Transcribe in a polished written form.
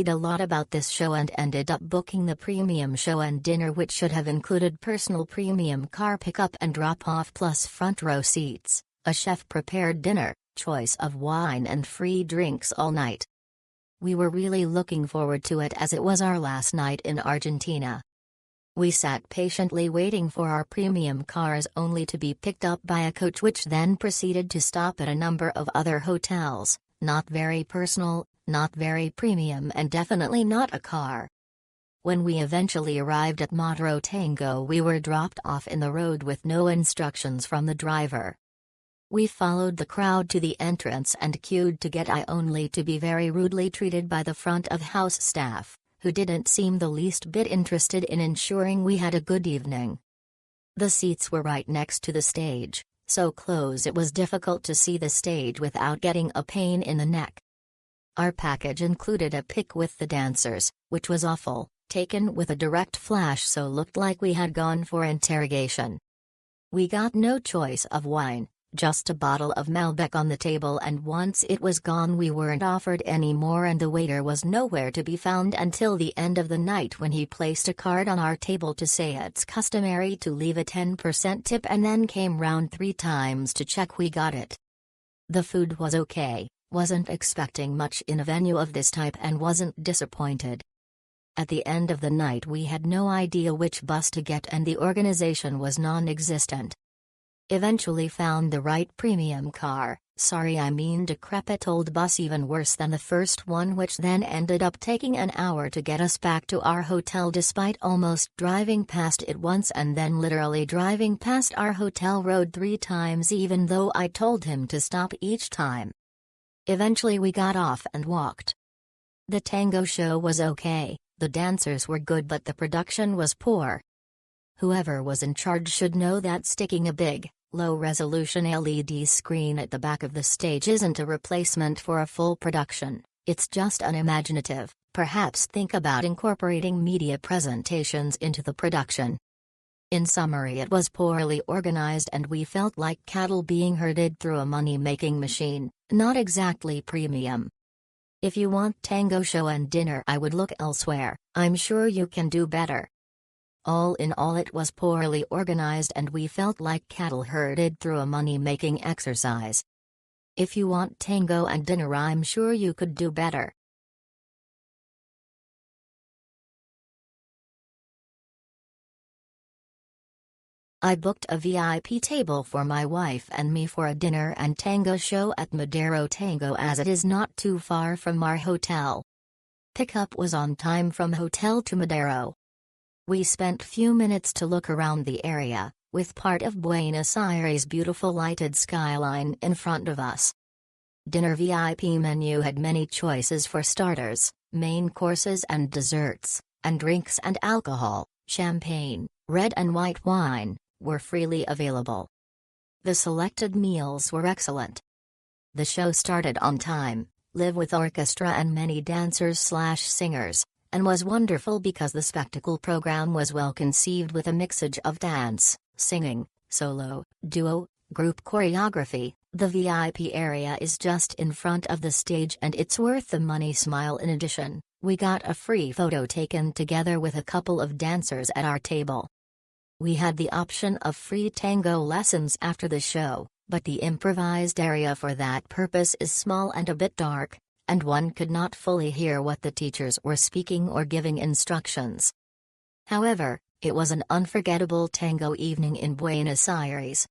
worried a lot about this show and ended up booking the premium show and dinner, which should have included personal premium car pickup and drop-off plus front row seats, a chef-prepared dinner, choice of wine and free drinks all night. We were really looking forward to it as it was our last night in Argentina. We sat patiently waiting for our premium cars only to be picked up by a coach, which then proceeded to stop at a number of other hotels, not very personal, not very premium, and definitely not a car. When we eventually arrived at Madero Tango, we were dropped off in the road with no instructions from the driver. We followed the crowd to the entrance and queued to get in, only to be very rudely treated by the front of house staff, who didn't seem the least bit interested in ensuring we had a good evening. The seats were right next to the stage, so close it was difficult to see the stage without getting a pain in the neck. Our package included a pic with the dancers, which was awful, taken with a direct flash, so looked like we had gone for interrogation. We got no choice of wine, just a bottle of Malbec on the table, and once it was gone we weren't offered any more, and the waiter was nowhere to be found until the end of the night, when he placed a card on our table to say it's customary to leave a 10% tip, and then came round 3 times to check we got it. The food was okay, wasn't expecting much in a venue of this type, and wasn't disappointed. At the end of the night we had no idea which bus to get, and the organization was non-existent. Eventually found the right premium car, decrepit old bus, even worse than the first one, which then ended up taking an hour to get us back to our hotel, despite almost driving past it once and then literally driving past our hotel road 3 times, even though I told him to stop each time. Eventually we got off and walked. The tango show was okay, the dancers were good, but the production was poor. Whoever was in charge should know that sticking a big, low-resolution LED screen at the back of the stage isn't a replacement for a full production, it's just unimaginative. Perhaps think about incorporating media presentations into the production. In summary, it was poorly organized and we felt like cattle being herded through a money-making machine, not exactly premium. If you want tango show and dinner, I would look elsewhere. I'm sure you can do better. All in all, it was poorly organized and we felt like cattle herded through a money-making exercise. If you want tango and dinner, I'm sure you could do better. I booked a VIP table for my wife and me for a dinner and tango show at Madero Tango, as it is not too far from our hotel. Pickup was on time from hotel to Madero. We spent few minutes to look around the area, with part of Buenos Aires' beautiful lighted skyline in front of us. Dinner VIP menu had many choices for starters, main courses and desserts, and drinks and alcohol, champagne, red and white wine, were freely available. The selected meals were excellent. The show started on time, live with orchestra and many dancers/singers, and was wonderful because the spectacle program was well conceived with a mixage of dance, singing, solo, duo, group choreography. The VIP area is just in front of the stage and it's worth the money. Smile. In addition, we got a free photo taken together with a couple of dancers at our table. We had the option of free tango lessons after the show, but the improvised area for that purpose is small and a bit dark, and one could not fully hear what the teachers were speaking or giving instructions. However, it was an unforgettable tango evening in Buenos Aires.